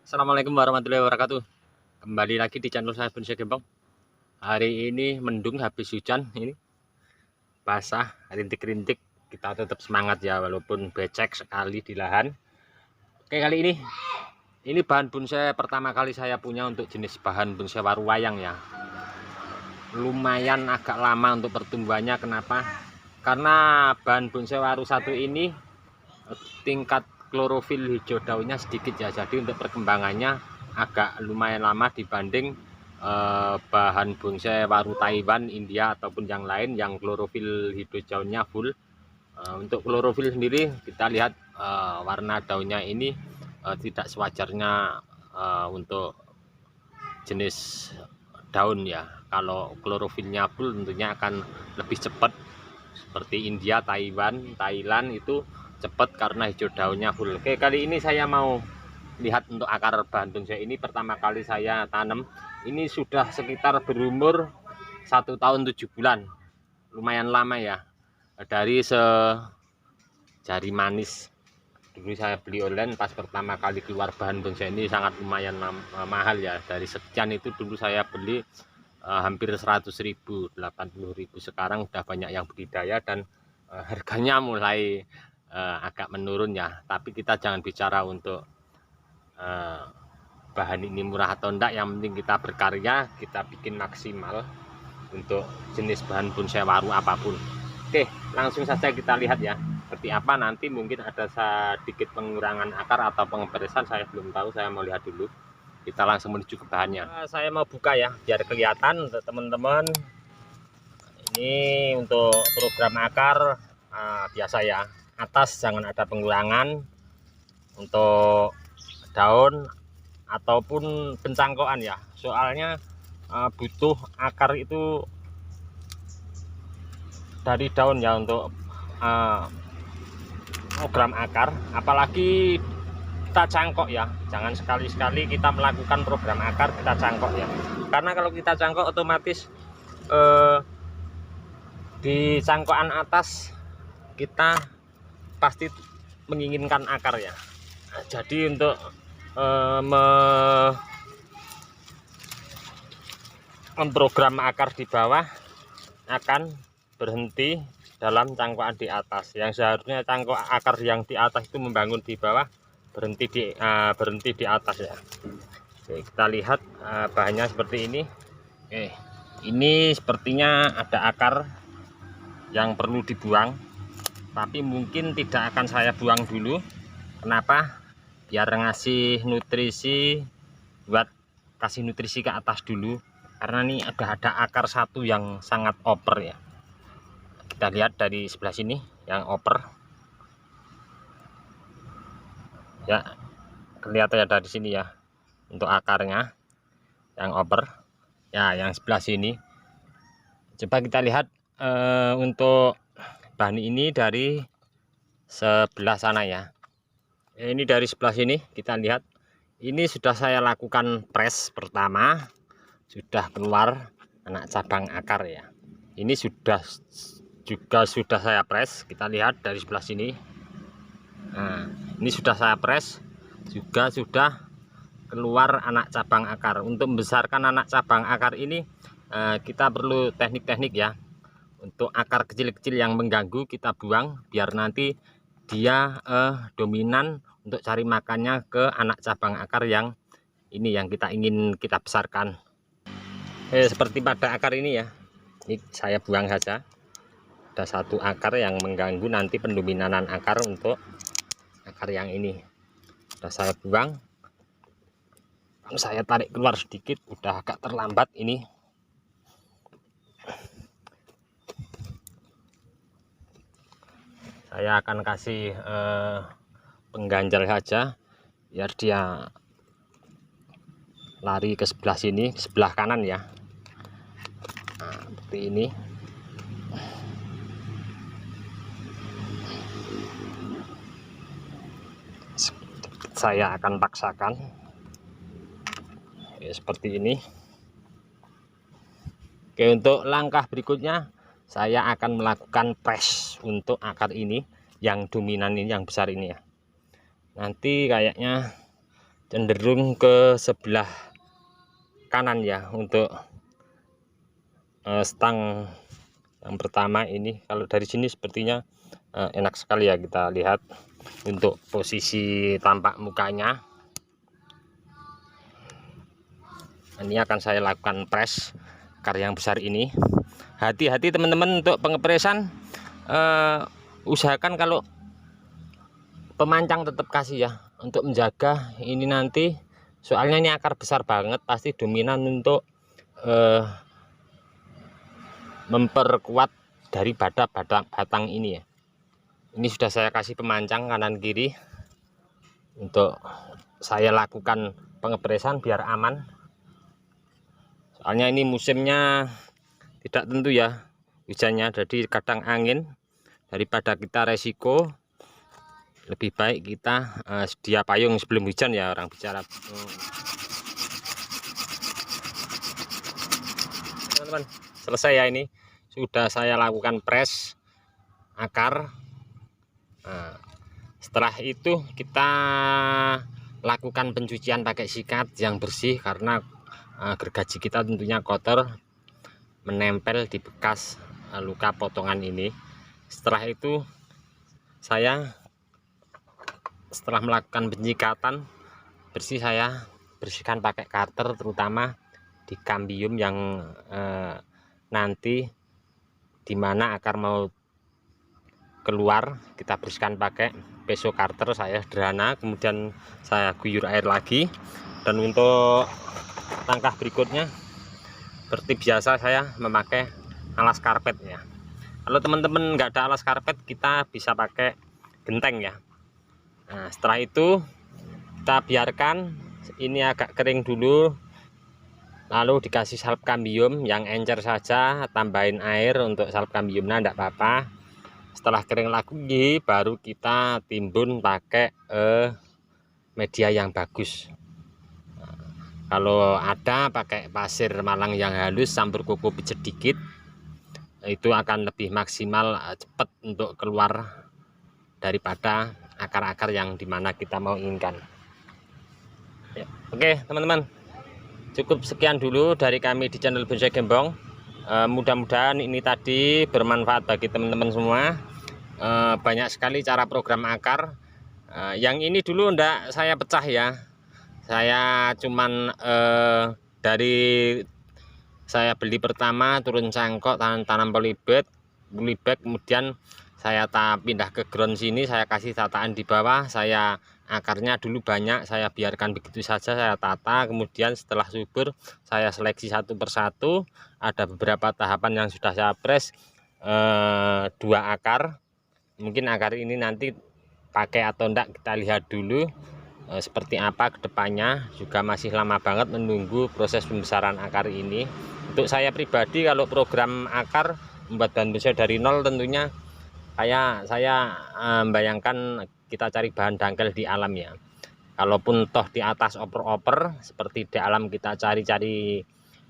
Assalamualaikum warahmatullahi wabarakatuh. Kembali lagi di channel saya Bonsai Gembong. Hari ini mendung habis hujan, ini basah, rintik-rintik. Kita tetap semangat ya walaupun becek sekali di lahan. Oke, kali ini bahan bonsai pertama kali saya punya untuk jenis bahan bonsai waru wayang ya. Lumayan agak lama untuk pertumbuhannya. Kenapa? Karena bahan bonsai waru satu ini tingkat klorofil hijau daunnya sedikit ya, jadi untuk perkembangannya agak lumayan lama dibanding bahan bonsai waru Taiwan, India ataupun yang lain yang klorofil hijau daunnya full. Untuk klorofil sendiri kita lihat warna daunnya ini tidak sewajarnya untuk jenis daun ya. Kalau klorofilnya full tentunya akan lebih cepat, seperti India, Taiwan, Thailand itu cepat karena hijau daunnya full. Oke, kali ini saya mau lihat untuk akar bahan bonsai ini. Pertama kali saya tanam ini sudah sekitar berumur 1 tahun 7 bulan, lumayan lama ya, dari sejari manis. Dulu saya beli online pas pertama kali keluar bahan bonsai ini sangat lumayan mahal ya, dari sekian itu dulu saya beli hampir 100.000, 80.000. Sekarang udah banyak yang budidaya dan harganya mulai agak menurun ya. Tapi kita jangan bicara untuk bahan ini murah atau enggak, yang penting kita berkarya, kita bikin maksimal untuk jenis bahan bonsai waru apapun. Oke, langsung saja kita lihat ya seperti apa. Nanti mungkin ada sedikit pengurangan akar atau pengepresan, saya belum tahu, saya mau lihat dulu. Kita langsung menuju ke bahannya. Saya mau buka ya biar kelihatan untuk teman-teman. Ini untuk program akar biasa ya, atas jangan ada pengurangan. Untuk daun ataupun pencangkokan ya, soalnya butuh akar itu dari daun ya untuk program akar. Apalagi kita cangkok ya, jangan sekali-sekali kita melakukan program akar kita cangkok ya, karena kalau kita cangkok otomatis di cangkokan atas kita pasti menginginkan akar ya. Nah, jadi untuk memprogram akar di bawah akan berhenti dalam cangkokan di atas. Yang seharusnya cangkok akar yang di atas itu membangun di bawah, berhenti di atas ya. Oke, kita lihat bahannya seperti ini. Oke, ini sepertinya ada akar yang perlu dibuang, tapi mungkin tidak akan saya buang dulu. Kenapa? Biar ngasih nutrisi, buat kasih nutrisi ke atas dulu, karena ini ada akar satu yang sangat oper ya. Kita lihat dari sebelah sini yang oper ya, kelihatan ya dari sini ya, untuk akarnya yang oper ya. Yang sebelah sini coba kita lihat untuk bahan ini dari sebelah sana ya. Ini dari sebelah sini kita lihat, ini sudah saya lakukan press pertama, sudah keluar anak cabang akar ya. Ini sudah saya press, kita lihat dari sebelah sini. Nah, ini sudah saya press, juga sudah keluar anak cabang akar. Untuk membesarkan anak cabang akar ini kita perlu teknik-teknik ya. Untuk akar kecil-kecil yang mengganggu kita buang, biar nanti dia dominan untuk cari makannya ke anak cabang akar yang ini yang kita ingin kita besarkan. Seperti pada akar ini ya, ini saya buang saja. Ada satu akar yang mengganggu nanti pendominanan akar untuk akar yang ini. Sudah saya buang. Saya tarik keluar sedikit, udah agak terlambat ini. Saya akan kasih pengganjal saja biar dia lari ke sebelah sini, ke sebelah kanan ya. Nah, seperti ini. Saya akan paksakan ya, seperti ini. Oke, untuk langkah berikutnya saya akan melakukan press untuk akar ini yang dominan ini, yang besar ini ya. Nanti kayaknya cenderung ke sebelah kanan ya untuk stang yang pertama ini. Kalau dari sini sepertinya enak sekali ya, kita lihat untuk posisi tampak mukanya. Ini akan saya lakukan press akar yang besar ini. Hati-hati teman-teman untuk pengepresan, usahakan kalau pemancang tetap kasih ya, untuk menjaga ini nanti, soalnya ini akar besar banget, pasti dominan untuk memperkuat dari batang ini ya. Ini sudah saya kasih pemancang kanan kiri untuk saya lakukan pengepresan biar aman. Soalnya ini musimnya tidak tentu ya hujannya, jadi kadang angin. Daripada kita resiko, lebih baik kita sedia payung sebelum hujan ya, orang bicara. Teman-teman, selesai ya, ini sudah saya lakukan press akar. Nah, setelah itu kita lakukan pencucian pakai sikat yang bersih, karena gergaji kita tentunya kotor, menempel di bekas luka potongan ini. Setelah itu saya setelah melakukan penyikatan bersih, saya bersihkan pakai karter, terutama di kambium yang nanti dimana akar mau keluar, kita bersihkan pakai peso karter. Saya sederhana, kemudian saya guyur air lagi. Dan untuk langkah berikutnya seperti biasa saya memakai alas karpet ya. Kalau teman-teman nggak ada alas karpet, kita bisa pakai genteng ya. Nah, setelah itu kita biarkan ini agak kering dulu, lalu dikasih salep kambium yang encer saja, tambahin air untuk salep kambiumnya, enggak apa-apa. Setelah kering lagi baru kita timbun pakai media yang bagus. Kalau ada pakai pasir Malang yang halus campur kokopit sedikit, itu akan lebih maksimal, cepat untuk keluar daripada akar-akar yang dimana kita mau inginkan ya. Oke teman-teman, cukup sekian dulu dari kami di channel Bonsai Gembong. Mudah-mudahan ini tadi bermanfaat bagi teman-teman semua. Banyak sekali cara program akar. Yang ini dulu ndak saya pecah ya, saya cuman dari saya beli pertama turun cangkok, tanam polybag, kemudian saya pindah ke ground sini, saya kasih tataan di bawah. Saya akarnya dulu banyak, saya biarkan begitu saja, saya tata. Kemudian setelah subur saya seleksi satu persatu. Ada beberapa tahapan yang sudah saya press, 2 akar. Mungkin akar ini nanti pakai atau enggak, kita lihat dulu seperti apa kedepannya. Juga masih lama banget menunggu proses pembesaran akar ini. Untuk saya pribadi, kalau program akar membuat bahan bonsai dari nol, tentunya saya membayangkan kita cari bahan dangkal di alam ya. Kalaupun toh di atas oper-oper seperti di alam, kita cari-cari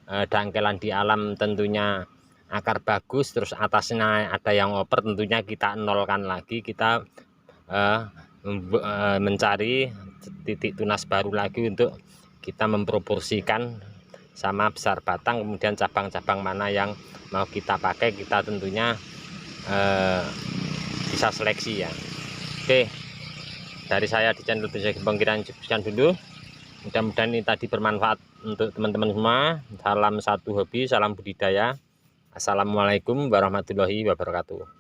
dangkelan di alam, tentunya akar bagus, terus atasnya ada yang oper, tentunya kita nolkan lagi, kita mencari titik tunas baru lagi untuk kita memproporsikan sama besar batang, kemudian cabang-cabang mana yang mau kita pakai, kita tentunya bisa seleksi ya. Oke, dari saya di channel Bonsai Gembong kiranya cukupkan dulu. Mudah-mudahan ini tadi bermanfaat untuk teman-teman semua. Salam satu hobi, salam budidaya. Assalamualaikum warahmatullahi wabarakatuh.